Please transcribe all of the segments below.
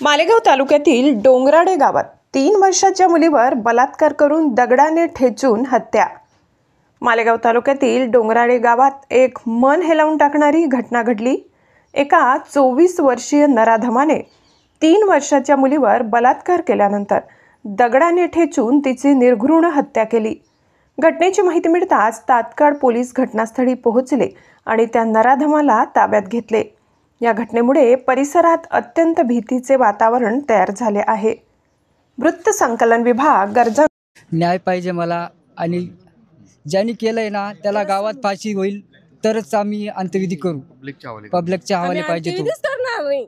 मालेगाव तालुक्यातील डोंगराडे गावात 3 वर्षाच्या मुलीवर बलात्कार करून दगडाने ठेचून हत्या। मालेगाव तालुक्यातील डोंगराडे गावात एक मन हेलावून टाकणारी घटना घडली। एका 24 वर्षीय नराधमाने 3 वर्षाच्या मुलीवर बलात्कार केल्यानंतर दगडाने ठेचून तिची निर्घृण हत्या केली। घटनेची माहिती मिळताच तात्काळ पोलीस घटनास्थळी पोहोचले आणि त्या नराधमाला ताब्यात घेतले। या घटनेमुळे परिसरात अत्यंत भीतीचे वातावरण तयार झाले आहे। वृत्त संकलन विभाग गरजा न्याय पाहिजे मला, आणि ज्यांनी केलंय ना त्याला गावात फाशी होईल तरच आम्ही अंत्यविधी करू। पब्लिकच्या हवाले पाहिजे तो करणार नाही,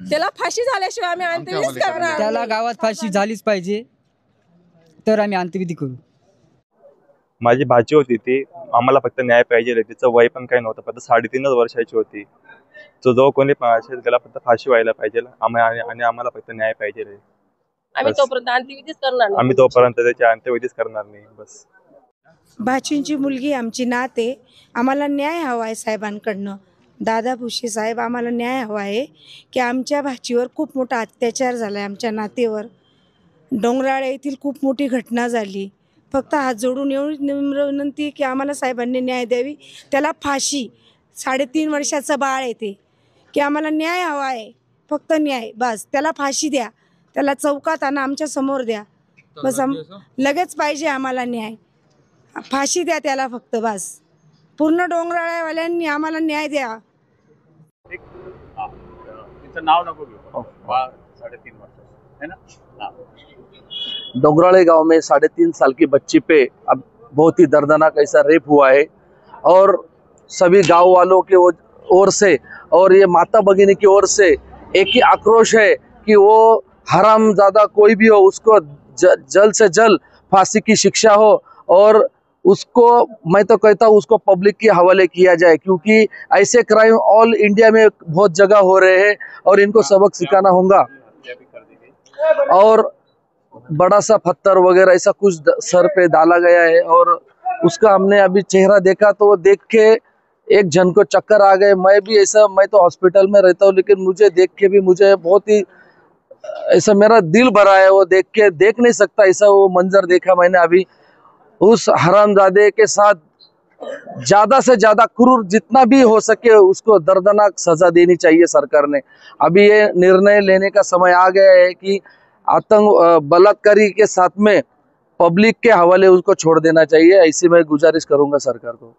त्याला फाशी झाल्याशिवाय आम्ही अंत्यविधी करणार। त्याला गावात फाशी झालीच पाहिजे तर आम्ही अंत्यविधी करू। माझी भाची होती ती, आम्हाला फक्त न्याय पाहिजे। तिचं वय पण काही नव्हतं, फक्त 3.5 वर्षाची होती। तो जो कोणी असेल त्याला फक्त फाशी व्हायला पाहिजे आणि आम्हाला फक्त न्याय पाहिजे। आम्ही तोपर्यंत अंत्यविधीच करणार नाही, आम्ही तोपर्यंत त्याची अंत्यविधीच करणार नाही। बस भाचींची मुलगी आमची नात आहे, आम्हाला न्याय हवा आहे साहेबांकडनं। दादा भुसे साहेब, आम्हाला न्याय हवा आहे की आमच्या भाचीवर खूप मोठा अत्याचार झाला आहे, आमच्या नातेवर। डोंगराळे येथील खूप मोठी घटना झाली। फक्त हात जोडून एवढी नम्र विनंती की आम्हाला साहेबांनी न्याय द्यावी। त्याला फाशी, 3.5 वर्षाचं बाळ आहे ते, की आम्हाला न्याय हवा आहे, फक्त न्याय बस। त्याला फाशी द्या, त्याला चौकात आणा, आमच्या समोर द्या बस। लगेच पाहिजे आम्हाला न्याय, फाशी द्या त्याला फक्त बस। पूर्ण डोंगराळ्यावाल्यांनी आम्हाला न्याय द्या। नाव नको घेऊ, 3.5 वर्ष है ना। डोंगराळे गांव में 3.5 साल की बच्ची पे अब बहुत ही दर्दनाक ऐसा रेप हुआ है, और सभी गांव वालों की ओर से और ये माता भगिनी की ओर से एक ही आक्रोश है कि वो हरामजादा कोई भी हो उसको जल्द से जल्द फांसी की शिक्षा हो, और उसको मैं तो कहता हूँ उसको पब्लिक के हवाले किया जाए, क्योंकि ऐसे क्राइम ऑल इंडिया में बहुत जगह हो रहे हैं और इनको सबक सिखाना होगा। और बड़ा सा पत्थर वगैरह ऐसा कुछ सर पे डाला गया है, और उसका हमने अभी चेहरा देखा तो वो देख के एक जन को चक्कर आ गए। मैं तो हॉस्पिटल में रहता हूँ, लेकिन मुझे देख के भी मुझे बहुत ही ऐसा मेरा दिल भरा है। वो देख नहीं सकता ऐसा वो मंजर देखा मैंने अभी। उस हरामजादे के साथ ज्यादा से ज्यादा क्रूर जितना भी हो सके उसको दर्दनाक सजा देनी चाहिए सरकार ने। अभी ये निर्णय लेने का समय आ गया है कि बलात्कारी के साथ में पब्लिक के हवाले उसको छोड़ देना चाहिए। ऐसी मैं गुजारिश करूंगा सरकार को।